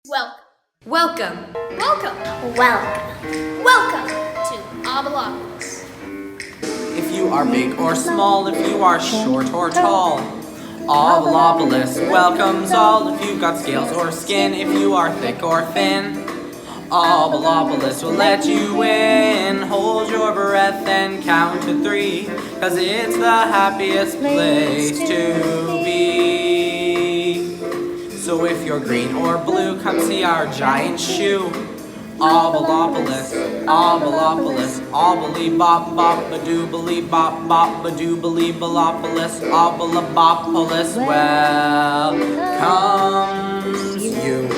Welcome. Welcome. Welcome. Welcome. Welcome to Allegory. If you are big or small, if you are short or tall, Allegory welcomes all. If you've got scales or skin, if you are thick or thin, Allegory will let you in. Hold your breath and count to 3, 'cause it's the happiest place to be. So if you're green or blue, come see our giant shoe. Obalopolis, Obalopolis, Obali bop bop badoobali bop bop badoobali balopolis, Obalabopolis, welcomes you.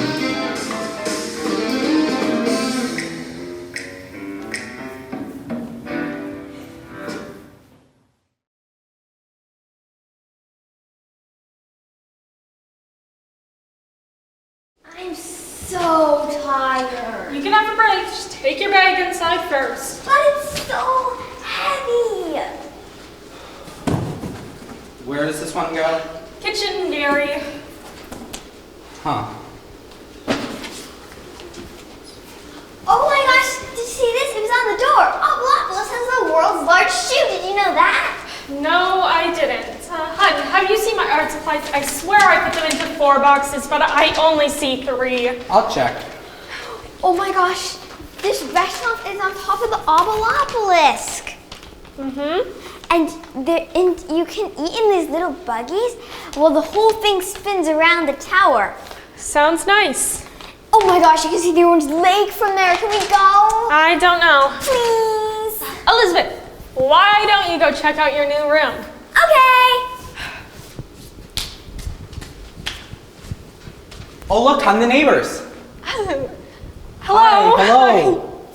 I'm so tired. You can have a break. Just take your bag inside first. But it's so heavy. Where does this one go? Kitchen, Gary. Huh. Oh my gosh, did you see this? It was on the door. Obalopolis has the world's largest shoe. Did you know that? No, I didn't. Hun, have you seen my art supplies? I swear I put them into 4 boxes, but I only see 3. I'll check. Oh my gosh, this restaurant is on top of the Obalopolis. And you can eat in these little buggies. Well, the whole thing spins around the tower. Sounds nice. Oh my gosh, you can see the orange lake from there. Can we go? I don't know. Please. Elizabeth, why don't you go check out your new room? Okay. Oh look, I'm the neighbors. Hello. Hi, hello.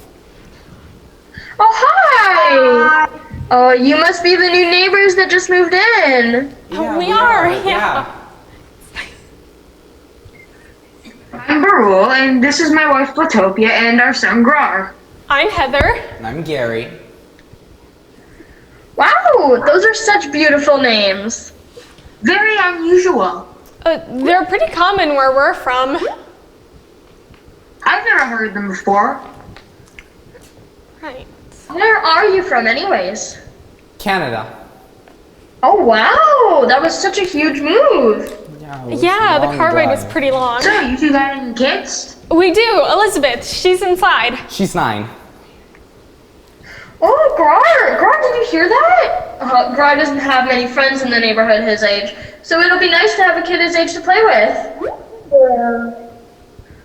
Oh, hi! Oh, you must be the new neighbors that just moved in. Yeah, we are, yeah. I'm Barul, and this is my wife Platopia and our son Grar. I'm Heather. And I'm Gary. Wow, those are such beautiful names. Very unusual. They're pretty common where we're from. I've never heard them before. Right. Where are you from anyways? Canada. Oh, wow, that was such a huge move. Yeah, the car ride was pretty long. So, you two got any kids? We do. Elizabeth, she's inside. She's 9. Oh, Grar, did you hear that? Grar doesn't have many friends in the neighborhood his age, so it'll be nice to have a kid his age to play with.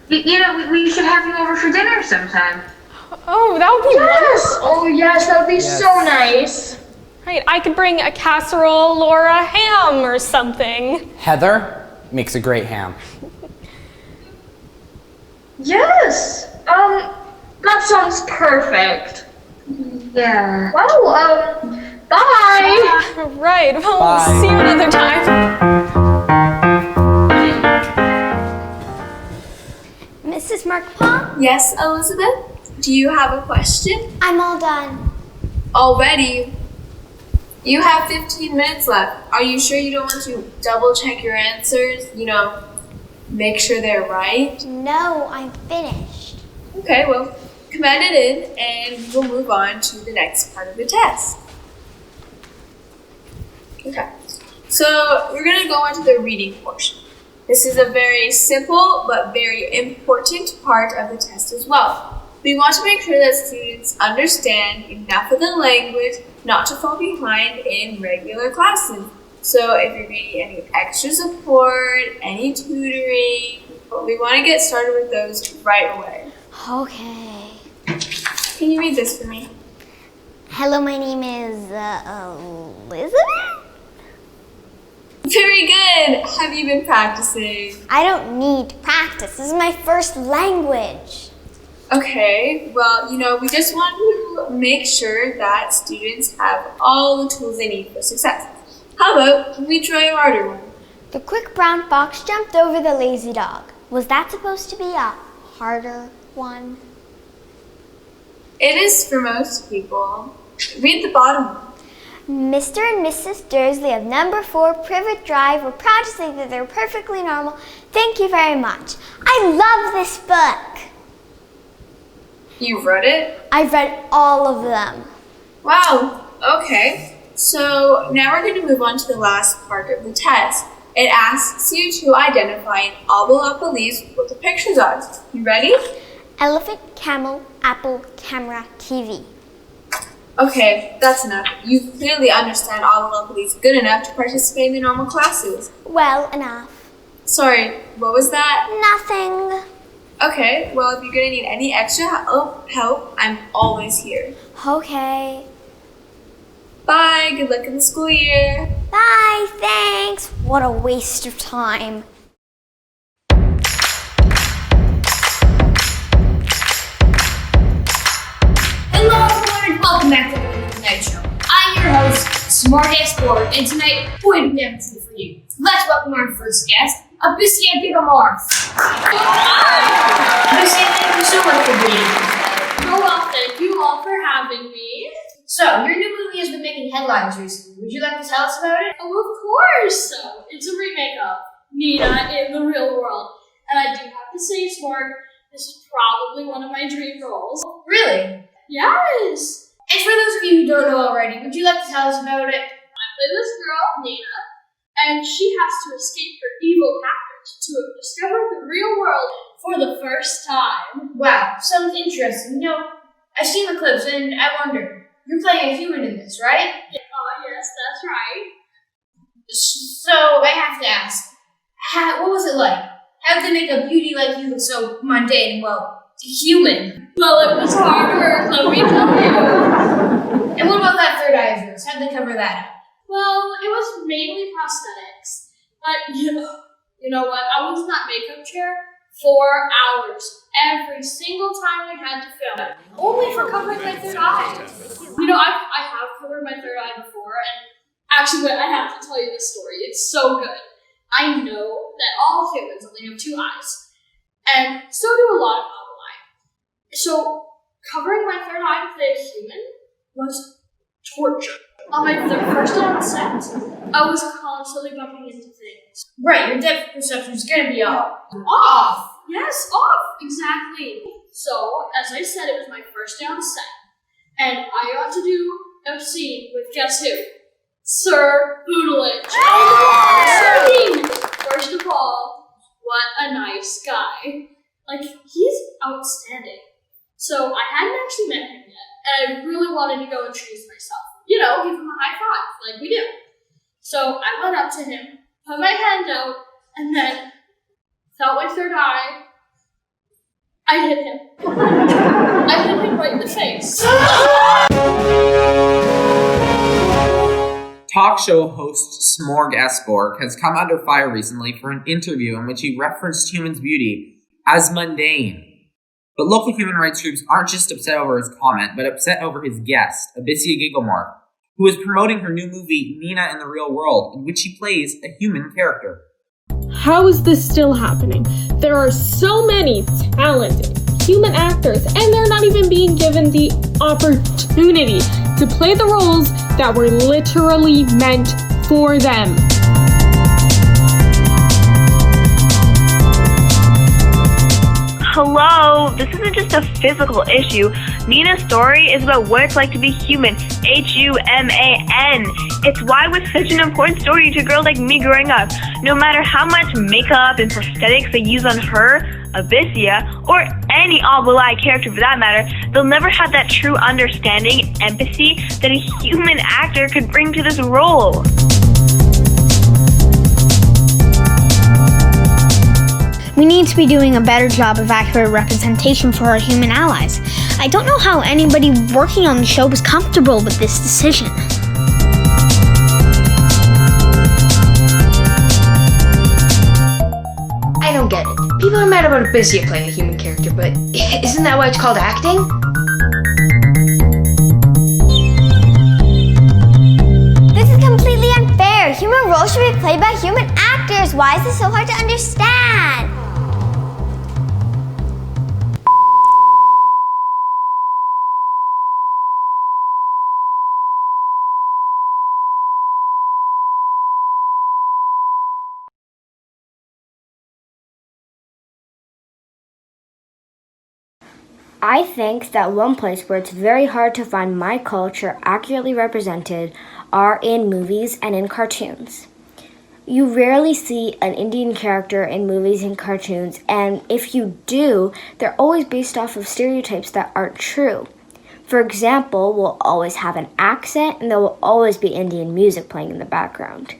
You know, we should have you over for dinner sometime. Oh, that would be Yes! Oh, yes, that would be so nice. Right, I could bring a casserole or a ham or something. Heather makes a great ham. Yes! That sounds perfect. Yeah. Well, bye! Right, well, Bye. see you another time. Mrs. Markpaw, Yes, Elizabeth? Do you have a question? I'm all done. Already? You have 15 minutes left. Are you sure you don't want to double check your answers? You know, make sure they're right? No, I'm finished. Okay, well, command it in and we'll move on to the next part of the test. Okay, so we're going to go on to the reading portion. This is a very simple but very important part of the test as well. We want to make sure that students understand enough of the language not to fall behind in regular classes. So if you're needing any extra support, any tutoring, we want to get started with those right away. Okay. Can you read this for me? Hello, my name is Elizabeth? Very good! Have you been practicing? I don't need practice. This is my first language. Okay, well, you know, we just want to make sure that students have all the tools they need for success. How about we try a harder one? The quick brown fox jumped over the lazy dog. Was that supposed to be a harder one? It is for most people. Read the bottom one. Mr. and Mrs. Dursley of number 4 Privet Drive were proud to say that they're perfectly normal. Thank you very much. I love this book. You've read it? I've read all of them. Wow, okay. So now we're going to move on to the last part of the test. It asks you to identify an oblong leaves with the pictures on. You ready? Elephant, camel, apple, camera, TV. Okay, that's enough. You clearly understand oblong leaves good enough to participate in the normal classes. Well enough. Sorry, what was that? Nothing. Okay, well, if you're going to need any extra help, I'm always here. Okay. Bye, good luck in the school year. Bye, thanks. What a waste of time. Hello everyone and welcome back to the Tonight Show. I'm your host, Smart Sport, and tonight, boy, do we have a treat for you. Let's welcome our first guest, Abyssia Gigamorph. Abyssia, thank you so much for being here. Oh, well, thank you all for having me. So, your new movie has been making headlines recently. Would you like to tell us about it? Oh, of course. So, it's a remake of Nina in the Real World. And I do have to say, Smart, this is probably one of my dream roles. Really? Yes. And for those of you who don't know already, would you like to tell us about it? I play this girl, Nina, and she has to escape her evil captors to have discovered the real world for the first time. Wow, sounds interesting. You know, I've seen the clips and I wonder, you're playing a human in this, right? Oh, yes, that's right. So, I have to ask, what was it like? How did they make a beauty like you look so mundane, well, human? Well, it was hard work, let me tell you. And what about that third eye of yours? How'd they cover that up? Well, it was mainly prosthetics. But, you know what? I was in that makeup chair 4 hours every single time we had to film it. Only for covering my third eye. You know, I have covered my third eye before, and actually, wait, I have to tell you this story. It's so good. I know that all humans only have 2 eyes, and so do a lot of eye. So, covering my third eye with a human was torture. On my first day on set, I was constantly bumping into things. Right, your depth perception is gonna be off. Yes, off! Exactly. So, as I said, it was my first day on set, and I got to do a scene with guess who? Sir Boodleage. First of all, what a nice guy. Like, he's outstanding. So, I hadn't actually met him yet, and I really wanted to go introduce myself. You know, give him a high five, like we do. So, I went up to him, put my hand out, and then felt my third eye. I hit him. I hit him right in the face. Talk show host Smorg Esborg has come under fire recently for an interview in which he referenced humans' beauty as mundane. But local human rights groups aren't just upset over his comment, but upset over his guest, Abyssia Gigamorph, who is promoting her new movie, Nina in the Real World, in which she plays a human character. How is this still happening? There are so many talented human actors, and they're not even being given the opportunity to play the roles that were literally meant for them. Hello, this isn't just a physical issue. Nina's story is about what it's like to be human. H-U-M-A-N. It's why it was such an important story to a girl like me growing up. No matter how much makeup and prosthetics they use on her, Abyssia, or any Obelai character for that matter, they'll never have that true understanding and empathy that a human actor could bring to this role. We need to be doing a better job of accurate representation for our human allies. I don't know how anybody working on the show was comfortable with this decision. I don't get it. People are mad about Abyssia playing a human character, but isn't that why it's called acting? This is completely unfair. Human roles should be played by human actors. Why is this so hard to understand? I think that one place where it's very hard to find my culture accurately represented are in movies and in cartoons. You rarely see an Indian character in movies and cartoons, and if you do, they're always based off of stereotypes that aren't true. For example, we'll always have an accent, and there will always be Indian music playing in the background.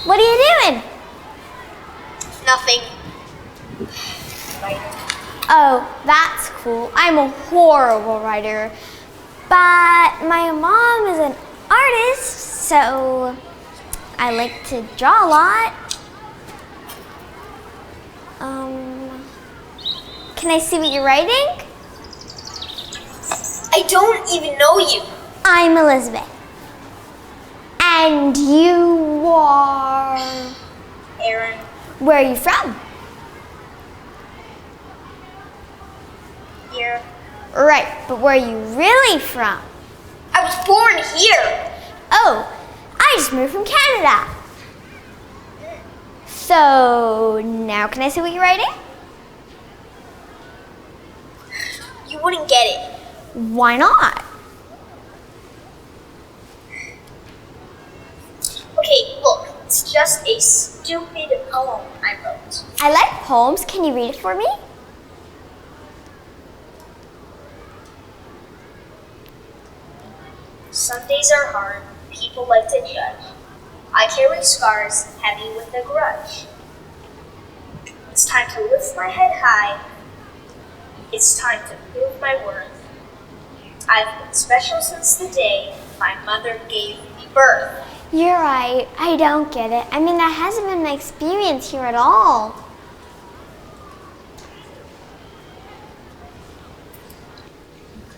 What are you doing? Nothing. Oh, that's cool. I'm a horrible writer. But my mom is an artist, so I like to draw a lot. Can I see what you're writing? I don't even know you. I'm Elizabeth. And you are... Aaron. Where are you from? Here. Right, but where are you really from? I was born here. Oh, I just moved from Canada. So, now can I see what you're writing? You wouldn't get it. Why not? Okay, look. It's just a stupid poem I wrote. I like poems. Can you read it for me? Some days are hard. People like to judge. I carry scars heavy with a grudge. It's time to lift my head high. It's time to prove my worth. I've been special since the day my mother gave me birth. You're right. I don't get it. I mean, that hasn't been my experience here at all.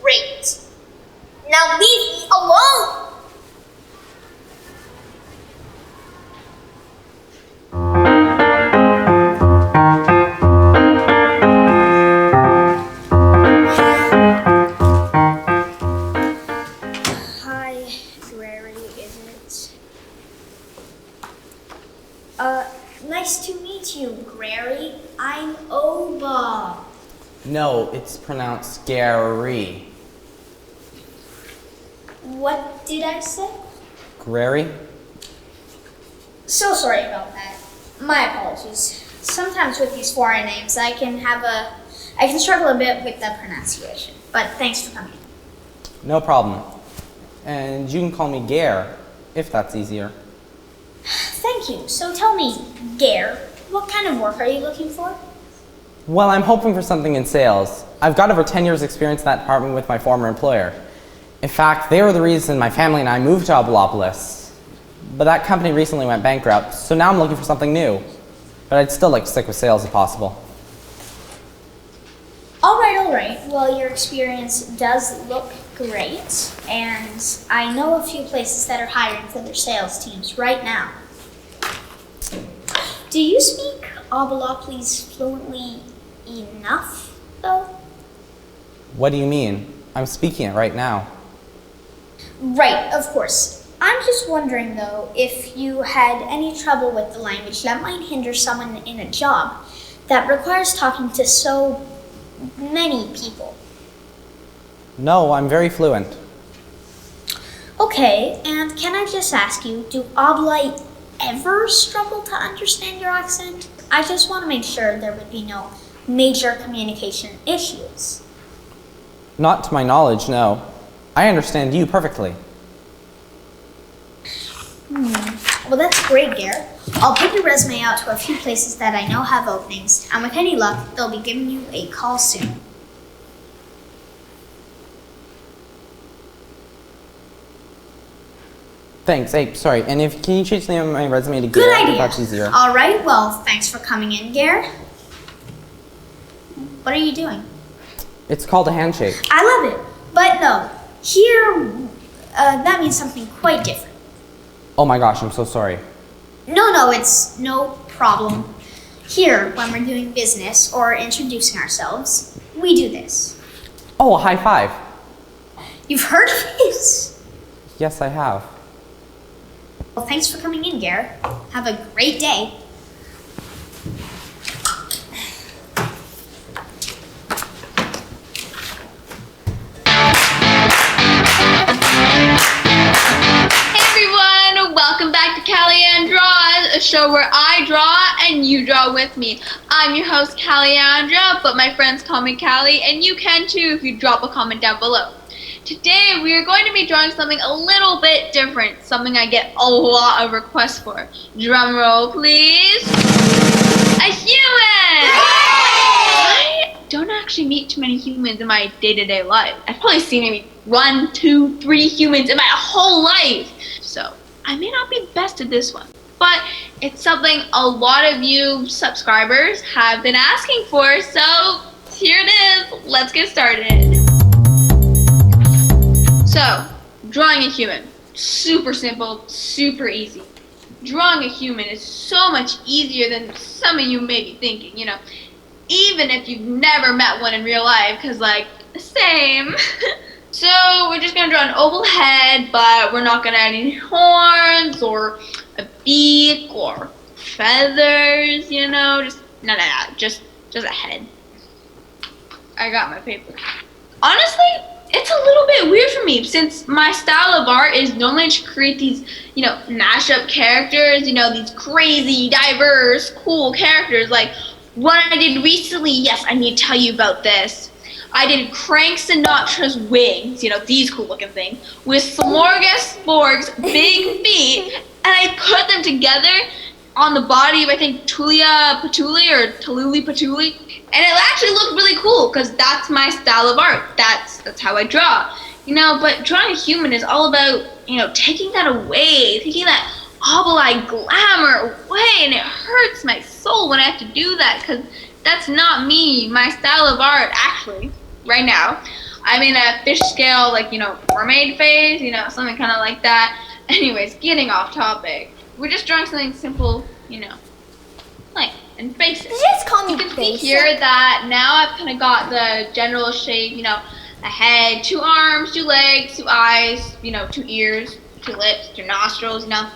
Great. Now leave me alone! Hi, Gary, isn't it? Nice to meet you, Grary. I'm Oba. No, it's pronounced Gary. What did I say? Gary? So sorry about that. My apologies. Sometimes with these foreign names, I can struggle a bit with the pronunciation. But thanks for coming. No problem. And you can call me Gare, if that's easier. Thank you. So tell me, Gare, what kind of work are you looking for? Well, I'm hoping for something in sales. I've got over 10 years experience in that department with my former employer. In fact, they were the reason my family and I moved to Abalopolis. But that company recently went bankrupt, so now I'm looking for something new. But I'd still like to stick with sales if possible. All right. Well, your experience does look great, and I know a few places that are hiring for their sales teams right now. Do you speak Abalopolis fluently enough, though? What do you mean? I'm speaking it right now. Right, of course. I'm just wondering, though, if you had any trouble with the language that might hinder someone in a job that requires talking to so many people. No, I'm very fluent. Okay, and can I just ask you, do Oblite ever struggle to understand your accent? I just want to make sure there would be no major communication issues. Not to my knowledge, no. I understand you perfectly. Well, that's great, Garrett. I'll put your resume out to a few places that I know have openings, and with any luck, they'll be giving you a call soon. Thanks. Hey, sorry. And can you change the name of my resume to Good Garrett? idea. That's easier. All right, well, thanks for coming in, Garrett. What are you doing? It's called a handshake. I love it, but no. Here, that means something quite different. Oh my gosh, I'm so sorry. No, it's no problem. Here, when we're doing business or introducing ourselves, we do this. Oh, a high five. You've heard of it? Yes, I have. Well, thanks for coming in, Garrett. Have a great day. Welcome back to Callie-Ann Draws, a show where I draw and you draw with me. I'm your host, Callie-Andra, but my friends call me Callie, and you can too if you drop a comment down below. Today we are going to be drawing something a little bit different, something I get a lot of requests for. Drum roll, please. A human! I don't actually meet too many humans in my day-to-day life. I've probably seen maybe 1, 2, 3 humans in my whole life. So I may not be best at this one, but it's something a lot of you subscribers have been asking for, so here it is. Let's get started. So, drawing a human. Super simple, super easy. Drawing a human is so much easier than some of you may be thinking, you know. Even if you've never met one in real life, because, like, same. So we're just going to draw an oval head, but we're not going to add any horns or a beak or feathers, you know, just a head. I got my paper. Honestly, it's a little bit weird for me since my style of art is normally to create these, you know, mashup characters, you know, these crazy, diverse, cool characters. Like what I did recently, yes, I need to tell you about this. I did Crank Sinatra's wings, you know, these cool looking things, with Smorgasbord's big feet, and I put them together on the body of, I think, Tulia Patuli or Taluli Patuli, and it actually looked really cool because that's my style of art. That's how I draw, you know. But drawing a human is all about, you know, taking that away, taking that obel-eye glamour away, and it hurts my soul when I have to do that because that's not me. My style of art, actually, right now, I'm in a fish scale, like, you know, mermaid phase, you know, something kind of like that. Anyways, getting off topic. We're just drawing something simple, you know, like, and basic. Did you just call me You can basic? see here that now I've kind of got the general shape, you know, a head, 2 arms, 2 legs, 2 eyes, you know, 2 ears, 2 lips, 2 nostrils, you know.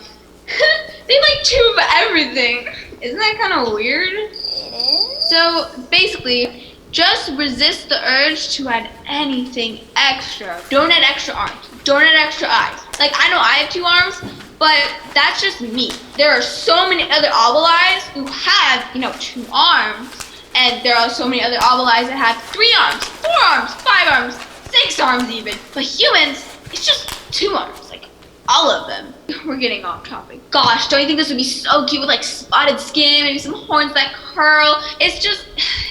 They have like 2 of everything. Isn't that kind of weird? It is. So basically, just resist the urge to add anything extra. Don't add extra arms. Don't add extra eyes. Like, I know I have 2 arms, but that's just me. There are so many other obel-eyes who have, you know, 2 arms. And there are so many other obel-eyes that have 3 arms, 4 arms, 5 arms, 6 arms even. But humans, it's just 2 arms, like all of them. We're getting off topic. Gosh, don't you think this would be so cute with like spotted skin, maybe some horns that curl? It's just,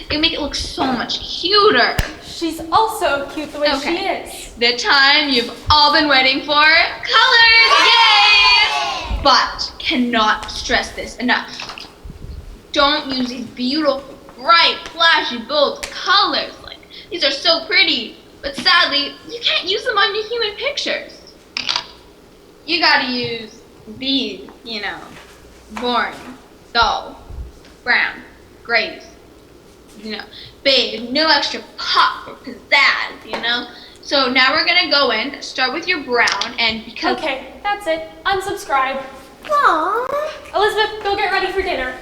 it would make it look so much cuter. She's also cute the way she is. The time you've all been waiting for. Colors! Yay! But cannot stress this enough. Don't use these beautiful, bright, flashy, bold colors. Like, these are so pretty, but sadly, you can't use them on your human pictures. You gotta use these, you know, boring, dull, brown, grays, you know, beige, no extra pop or pizzazz, you know. So now we're gonna go in, start with your brown, and because— Okay, that's it. Unsubscribe. Aww. Elizabeth, go get ready for dinner.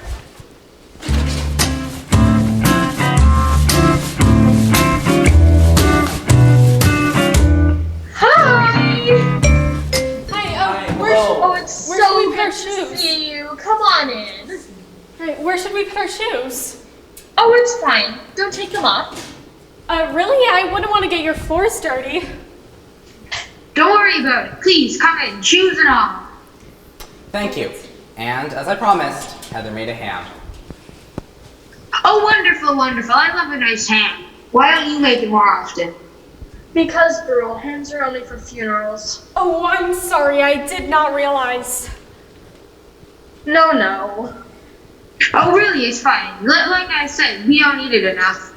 So good to see you. Come on in. Right, where should we put our shoes? Oh, it's fine. Don't take them off. Really? I wouldn't want to get your floors dirty. Don't worry about it. Please, come in. Shoes and all. Thank you. And as I promised, Heather made a ham. Oh, wonderful, wonderful. I love a nice ham. Why don't you make it more often? Because, girl, hams are only for funerals. Oh, I'm sorry. I did not realize. No. Oh, really? It's fine. Like I said, we don't need it enough.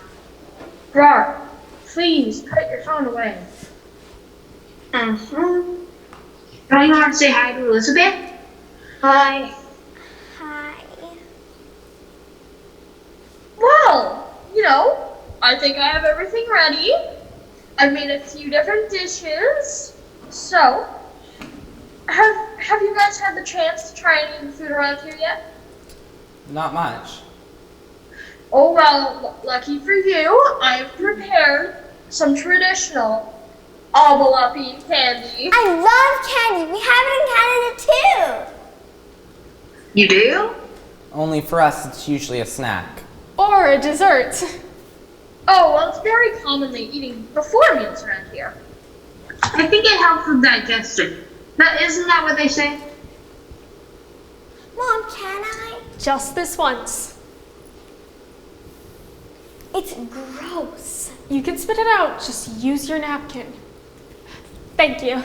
Rar, please, put your phone away. Don't you want to say hi to Elizabeth? Hi. Hi. Well, you know, I think I have everything ready. I made a few different dishes. So, have you guys had the chance to try any of the food around here yet? Not much. Oh well, lucky for you, I've prepared some traditional Abalapine candy. I love candy. We have it in Canada too. You do? Only for us, it's usually a snack. Or a dessert. Oh, well, it's very commonly eaten before meals around here. I think it helps with digestion. But isn't that what they say? Mom, can I? Just this once. It's gross. You can spit it out. Just use your napkin. Thank you.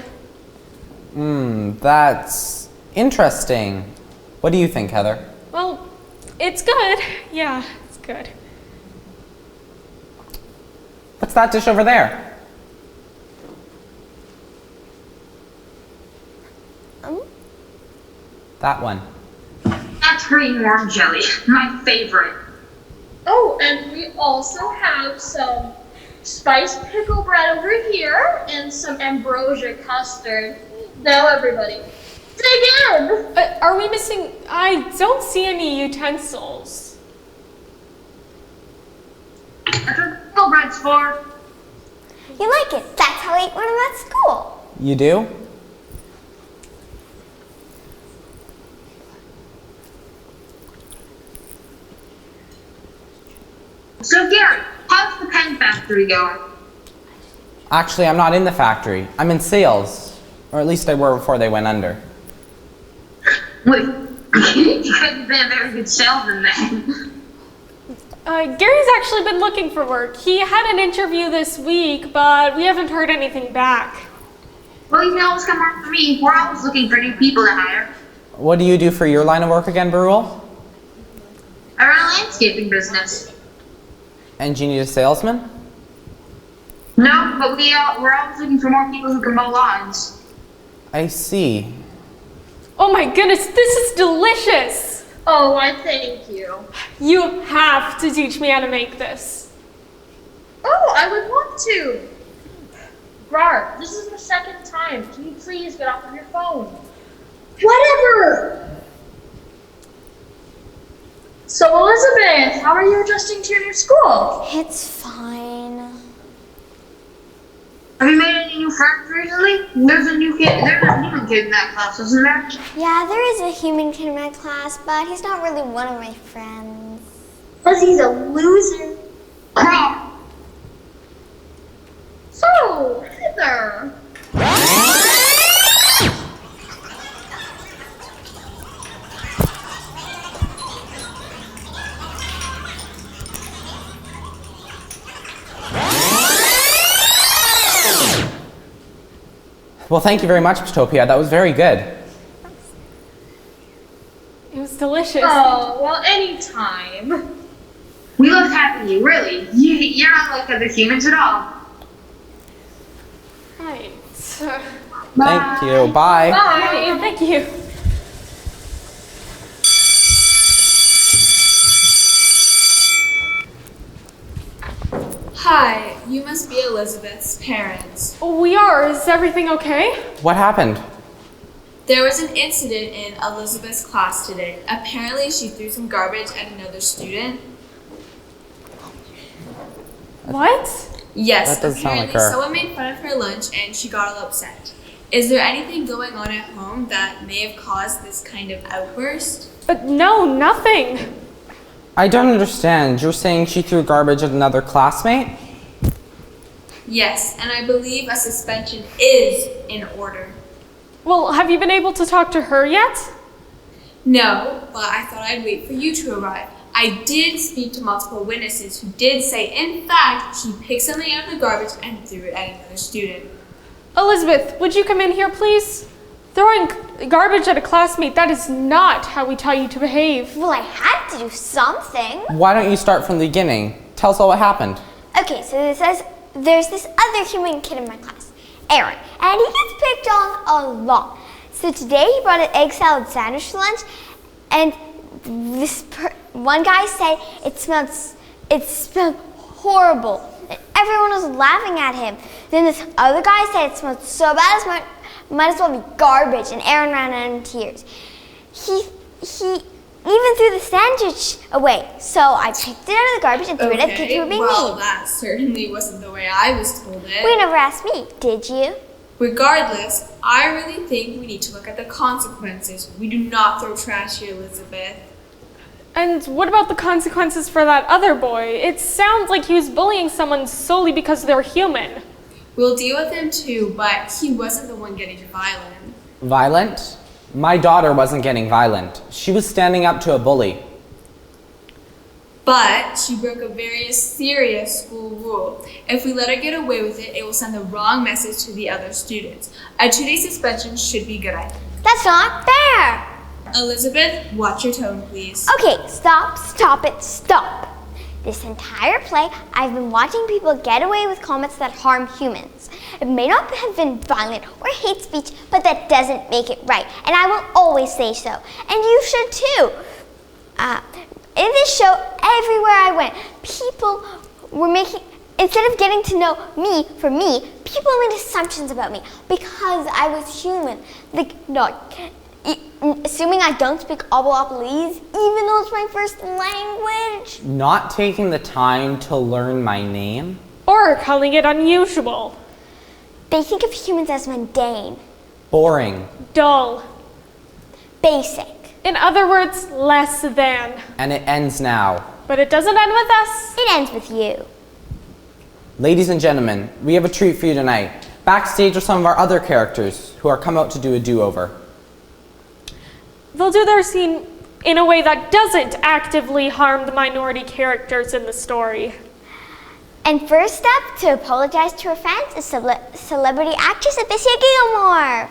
That's interesting. What do you think, Heather? Well, it's good. Yeah, it's good. What's that dish over there? That one. That's green worm jelly, my favorite. Oh, and we also have some spiced pickle bread over here and some ambrosia custard. Now everybody, dig in! Are we missing? I don't see any utensils. That's what pickle bread's for. You like it? That's how I ate when I'm at school. You do? So Gary, how's the pen factory going? Actually, I'm not in the factory. I'm in sales. Or at least I were before they went under. Wait, you couldn't be a very good salesman then. Gary's actually been looking for work. He had an interview this week, but we haven't heard anything back. Well, you can always come work for me. We're always looking for new people to hire. What do you do for your line of work again, Barul? I run a landscaping business. And you need a salesman? No, but we're always looking for more people who can mow lawns. I see. Oh my goodness, this is delicious! Oh, I thank you. You have to teach me how to make this. Oh, I would love to. Rar, this is the second time. Can you please get off of your phone? Whatever! So, Elizabeth, how are you adjusting to your new school? It's fine. Have you made any new friends recently? There's a human kid in that class, isn't there? Yeah, there is a human kid in my class, but he's not really one of my friends. Because he's a loser. So, Heather. Well, thank you very much, Ptopia. That was very good. It was delicious. Oh, well, anytime. We love having you, really. You're not like other humans at all. Right. Thank you. Bye. Bye. Thank you. Hi, you must be Elizabeth's parents. We are. Is everything okay? What happened? There was an incident in Elizabeth's class today. Apparently, she threw some garbage at another student. What? Yes, That doesn't sound like apparently her. someone made fun of her lunch and she got all upset. Is there anything going on at home that may have caused this kind of outburst? No, nothing. I don't understand. You're saying she threw garbage at another classmate? Yes, and I believe a suspension is in order. Well, have you been able to talk to her yet? No, but I thought I'd wait for you to arrive. I did speak to multiple witnesses who did say, in fact, she picked something out of the garbage and threw it at another student. Elizabeth, would you come in here, please? Throwing garbage at a classmate, that is not how we tell you to behave. Well, I had to do something. Why don't you start from the beginning? Tell us all what happened. Okay, so there's this other human kid in my class, Aaron, and he gets picked on a lot. So today he brought an egg salad sandwich to lunch, and one guy said it smelled horrible. And everyone was laughing at him. Then this other guy said it smelled so bad it might as well be garbage, and Aaron ran out in tears. He even threw the sandwich away. So I picked it out of the garbage and threw it at kids who were being mean. That certainly wasn't the way I was told it. You never asked me, did you? Regardless, I really think we need to look at the consequences. We do not throw trash here, Elizabeth. And what about the consequences for that other boy? It sounds like he was bullying someone solely because they're human. We'll deal with him too, but he wasn't the one getting violent. Violent? My daughter wasn't getting violent. She was standing up to a bully. But she broke a very serious school rule. If we let her get away with it, it will send the wrong message to the other students. A 2-day suspension should be good, I think. That's not fair. Elizabeth, watch your tone, please. Okay, stop it, stop. This entire play, I've been watching people get away with comments that harm humans. It may not have been violent or hate speech, but that doesn't make it right. And I will always say so. And you should too. In this show, everywhere I went, people were instead of getting to know me for me, people made assumptions about me because I was human. Assuming I don't speak Abalapolise, even though it's my first language. Not taking the time to learn my name? Or calling it unusual. They think of humans as mundane. Boring. Dull. Basic. In other words, less than. And it ends now. But it doesn't end with us. It ends with you. Ladies and gentlemen, we have a treat for you tonight. Backstage are some of our other characters who are come out to do a do-over. They'll do their scene in a way that doesn't actively harm the minority characters in the story. And first up, to apologize to her fans, is celebrity actress Abissia Gilmore.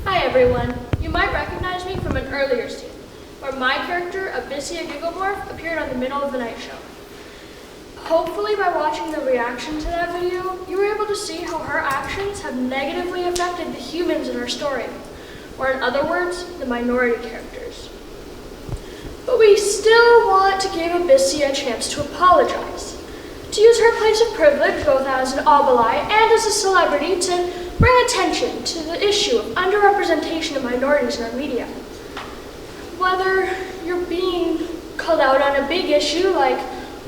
Hi everyone. You might recognize me from an earlier scene, where my character, Abissia Gigglemorph, appeared on the Middle of the Night show. Hopefully by watching the reaction to that video, you were able to see how her actions have negatively affected the humans in her story, or in other words, the minority characters. But we still want to give Abissia a chance to apologize, to use her place of privilege both as an Abalai and as a celebrity to bring attention to the issue of underrepresentation of minorities in our media. Whether you're being called out on a big issue like,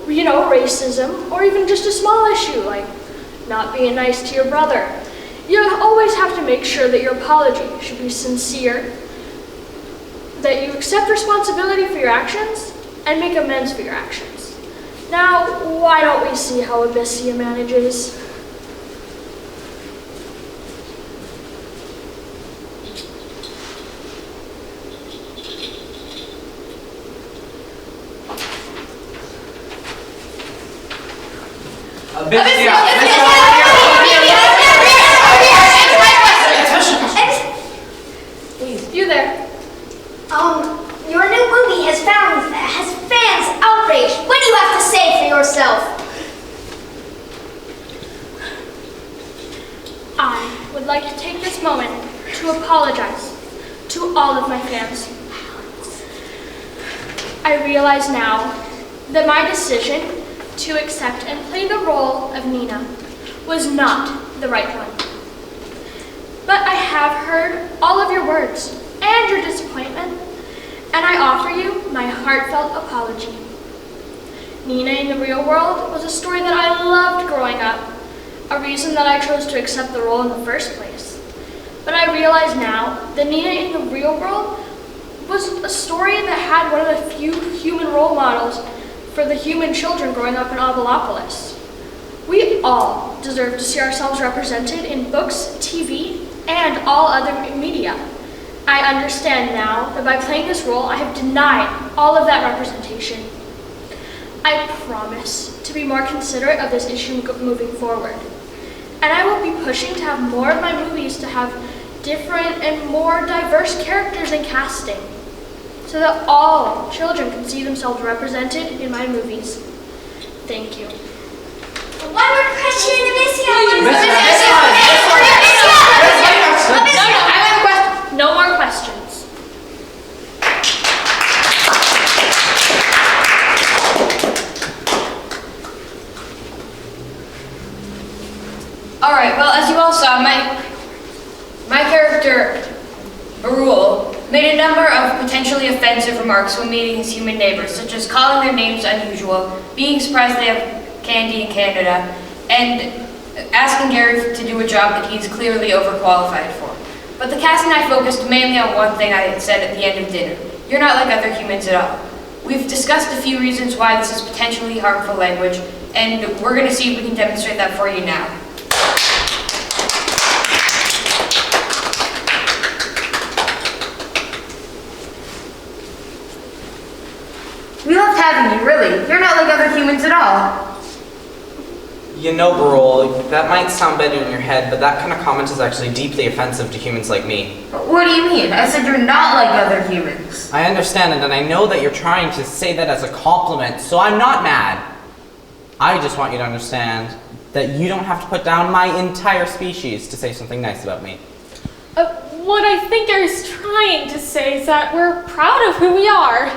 racism, or even just a small issue like not being nice to your brother, you always have to make sure that your apology should be sincere, that you accept responsibility for your actions and make amends for your actions. Now, why don't we see how Abissia manages? You there. Your new movie has fans outraged. What do you have to say for yourself? I would like to take this moment to apologize to all of my fans. I realize now that my decision to accept and play the role of Nina was not the right one. But I have heard all of your words and your disappointment, and I offer you my heartfelt apology. Nina in the Real World was a story that I loved growing up, a reason that I chose to accept the role in the first place. But I realize now that Nina in the Real World was a story that had one of the few human role models for the human children growing up in Abalapolis. We all deserve to see ourselves represented in books, TV, and all other media. I understand now that by playing this role, I have denied all of that representation. I promise to be more considerate of this issue moving forward. And I will be pushing to have more of my movies to have different and more diverse characters and casting, so that all children can see themselves represented in my movies. Thank you. One more question, Abissia. No more questions. Alright, well, as you all saw, my character, Barul, made a number of potentially offensive remarks when meeting his human neighbors, such as calling their names unusual, being surprised they have candy in Canada, and asking Gary to do a job that he's clearly overqualified for. But the cast and I focused mainly on one thing I had said at the end of dinner. You're not like other humans at all. We've discussed a few reasons why this is potentially harmful language, and we're going to see if we can demonstrate that for you now. We loved having you, really. You're not like other humans at all. You know, Barol, that might sound better in your head, but that kind of comment is actually deeply offensive to humans like me. What do you mean? I said you're not like other humans. I understand it, and I know that you're trying to say that as a compliment, so I'm not mad. I just want you to understand that you don't have to put down my entire species to say something nice about me. What I think Gary's trying to say is that we're proud of who we are.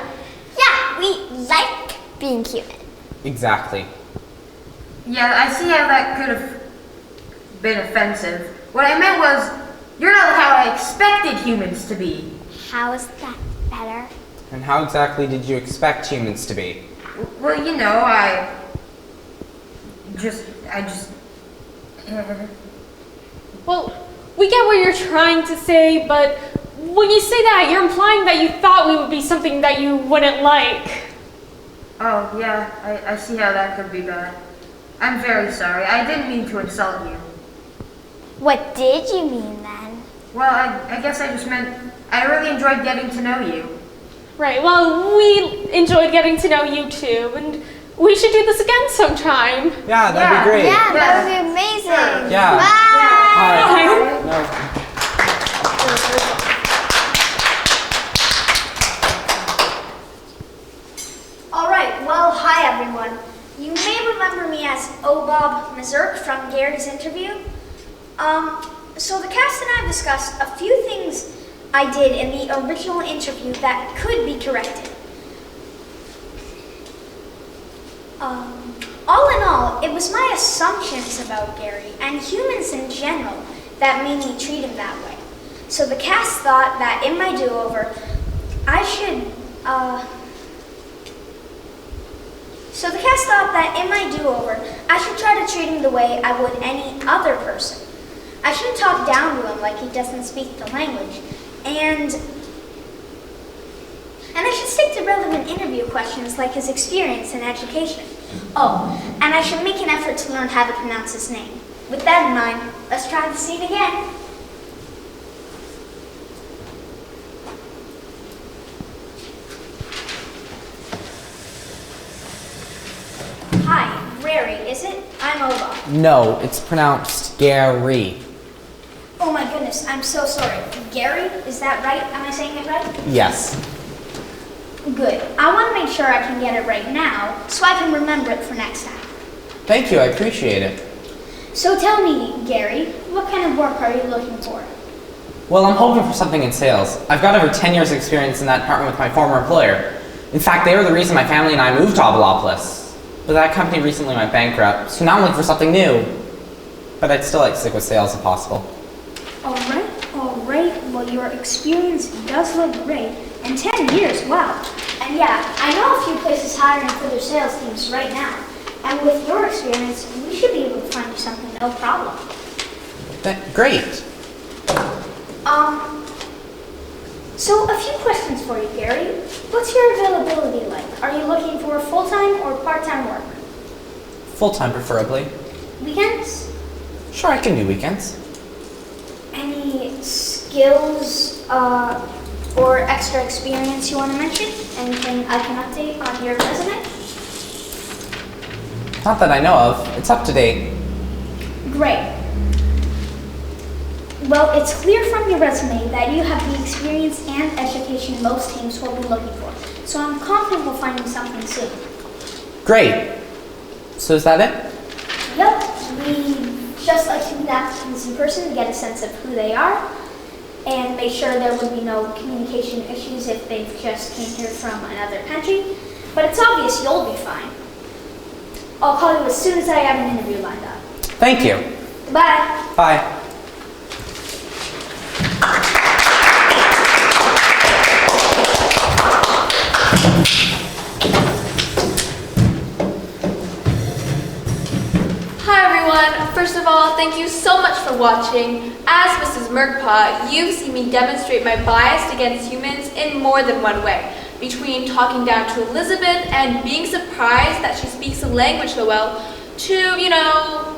Yeah, we like being human. Exactly. Yeah, I see how that could have been offensive. What I meant was, you're not like how I expected humans to be. How is that better? And how exactly did you expect humans to be? Well, you know, I just. Well, we get what you're trying to say, but when you say that, you're implying that you thought we would be something that you wouldn't like. Oh, yeah, I see how that could be bad. I'm very sorry. I didn't mean to insult you. What did you mean then? Well, I guess I just meant I really enjoyed getting to know you. Right, well, we enjoyed getting to know you too, and we should do this again sometime. Yeah, that'd be great. Yeah, that would be amazing. Yeah. Bye. All right. All right, well, hi everyone. You may remember me as Bob Mazurk from Gary's interview. So the cast and I discussed a few things I did in the original interview that could be corrected. All in all, it was my assumptions about Gary and humans in general that made me treat him that way. So the cast thought that in my do-over, I should try to treat him the way I would any other person. I shouldn't talk down to him like he doesn't speak the language, and I should stick to relevant interview questions like his experience and education. Oh, and I should make an effort to learn how to pronounce his name. With that in mind, let's try the scene again. Hi, Rary, is it? I'm Oba. No, it's pronounced Gary. Oh my goodness, I'm so sorry. Gary, is that right? Am I saying it right? Yes. Good. I want to make sure I can get it right now, so I can remember it for next time. Thank you, I appreciate it. So tell me, Gary, what kind of work are you looking for? Well, I'm hoping for something in sales. I've got over 10 years experience in that department with my former employer. In fact, they were the reason my family and I moved to Avalopolis. But that company recently went bankrupt, so now I'm looking for something new. But I'd still like to stick with sales if possible. All right. Well, your experience does look great. And 10 years, wow. And yeah, I know a few places hiring for their sales teams right now. And with your experience, we should be able to find you something, no problem. Great. So a few questions for you, Gary. What's your availability like? Are you looking for full-time or part-time work? Full-time, preferably. Weekends? Sure, I can do weekends. Any skills or extra experience you want to mention? Anything I can update on your resume? Not that I know of. It's up to date. Great. Well, it's clear from your resume that you have the experience and education most teams will be looking for. So I'm confident we'll find you something soon. Great. So is that it? Yep. We just like to meet applicants in person to get a sense of who they are and make sure there would be no communication issues if they've just came here from another country. But it's obvious you'll be fine. I'll call you as soon as I have an interview lined up. Thank you. Bye. Bye. Hi everyone! First of all, thank you so much for watching. As Mrs. Merkpaw, you've seen me demonstrate my bias against humans in more than one way. Between talking down to Elizabeth and being surprised that she speaks the language so well, to,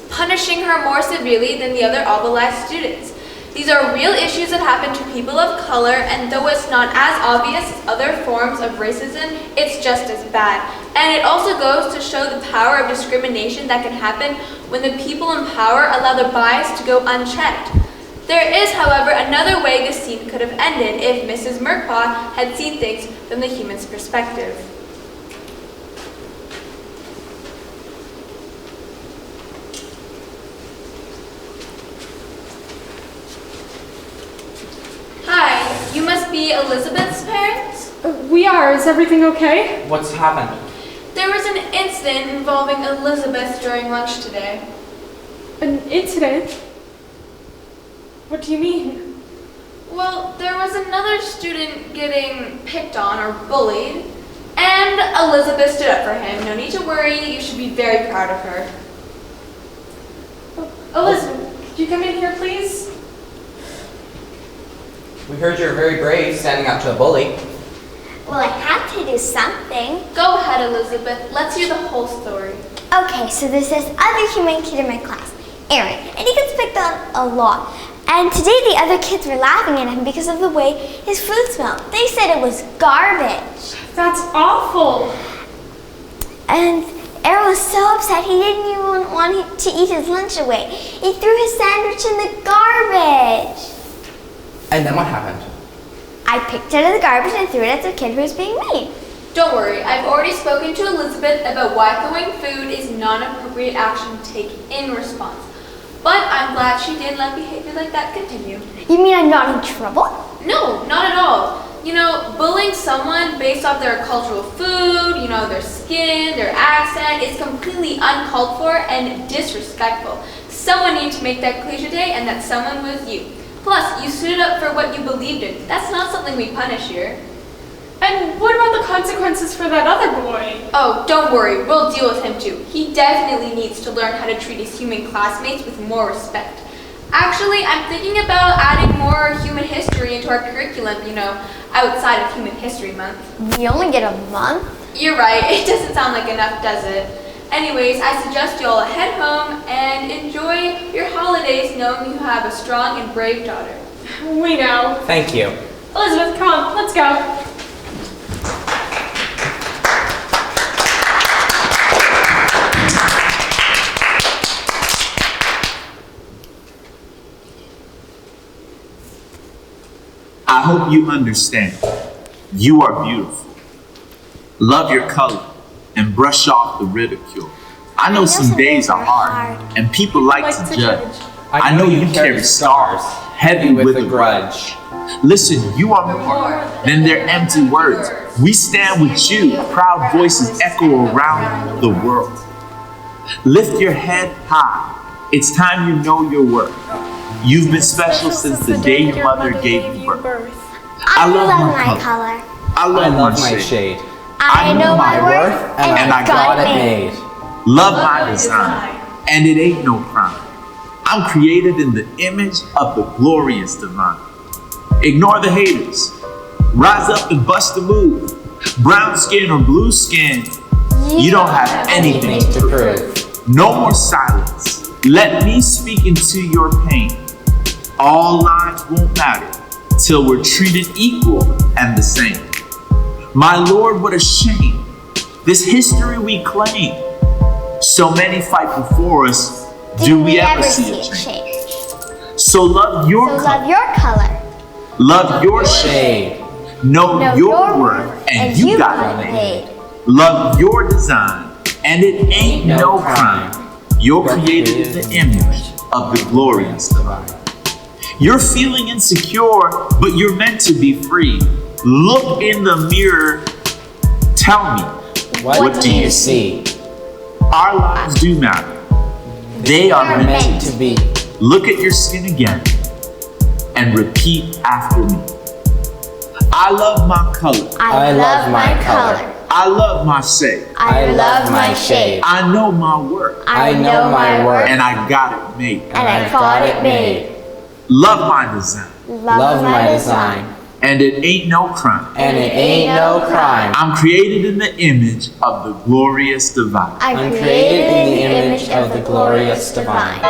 punishing her more severely than the other Obelix students. These are real issues that happen to people of color, and though it's not as obvious as other forms of racism, it's just as bad. And it also goes to show the power of discrimination that can happen when the people in power allow their bias to go unchecked. There is, however, another way this scene could have ended if Mrs. Merkpaw had seen things from the human's perspective. Hi, you must be Elizabeth's parents? We are. Is everything okay? What's happened? There was an incident involving Elizabeth during lunch today. An incident? What do you mean? Well, there was another student getting picked on or bullied, and Elizabeth stood up for him. No need to worry, you should be very proud of her. Elizabeth, could you come in here, please? We heard you're very brave standing up to a bully. Well, I had to do something. Go ahead, Elizabeth. Let's hear the whole story. Okay, so there's this other human kid in my class, Aaron, and he gets picked on a lot. And today the other kids were laughing at him because of the way his food smelled. They said it was garbage. That's awful. And Aaron was so upset he didn't even want to eat his lunch away. He threw his sandwich in the garbage. And then what happened? I picked it out of the garbage and threw it at the kid who was being mean. Don't worry, I've already spoken to Elizabeth about why throwing food is non-appropriate action to take in response. But I'm glad she didn't let behavior like that continue. You mean I'm not in trouble? No, not at all. Bullying someone based off their cultural food, their skin, their accent is completely uncalled for and disrespectful. Someone needed to make that clear today, and that someone was you. Plus, you stood up for what you believed in. That's not something we punish here. And what about the consequences for that other boy? Oh, don't worry, we'll deal with him too. He definitely needs to learn how to treat his human classmates with more respect. Actually, I'm thinking about adding more human history into our curriculum, outside of Human History Month. We only get a month? You're right, it doesn't sound like enough, does it? Anyways, I suggest you all head home and enjoy your holidays knowing you have a strong and brave daughter. We know. Thank you. Elizabeth, come on, let's go. I hope you understand. You are beautiful. Love your color and brush off the ridicule. I know some days are hard and people like to judge. I know you carry scars heavy with a grudge. Listen, you are more than their empty words. We stand with you. Proud voices echo around the world. Lift your head high. It's time you know your worth. You've been special since the day your mother gave you birth. I love my color. I love my shade. I know my worth and I got it made. Love my design, and it ain't no crime. I'm created in the image of the glorious divine. Ignore the haters. Rise up and bust a move. Brown skin or blue skin, you don't have anything to prove. No more silence. Let me speak into your pain. All lives won't matter till we're treated equal and the same. My Lord, what a shame. This history we claim. So many fight before us. Do we ever see a change? So love your color. Love your shade. Know your worth and you got it made. Love your design and it ain't no crime. You're created in the image of the glorious divine. You're feeling insecure, but you're meant to be free. Look in the mirror. Tell me, what do you see? Our lives do matter. They are meant to be. Look at your skin again and repeat after me. I love my color. I love my color. I love my shade. I love my shade. I know my work. I know my work. And I got it made. And I got it made. Love my design. Love my design. And it ain't no crime. And it ain't no crime. I'm created in the image of the glorious divine. I'm created in the image of the glorious divine.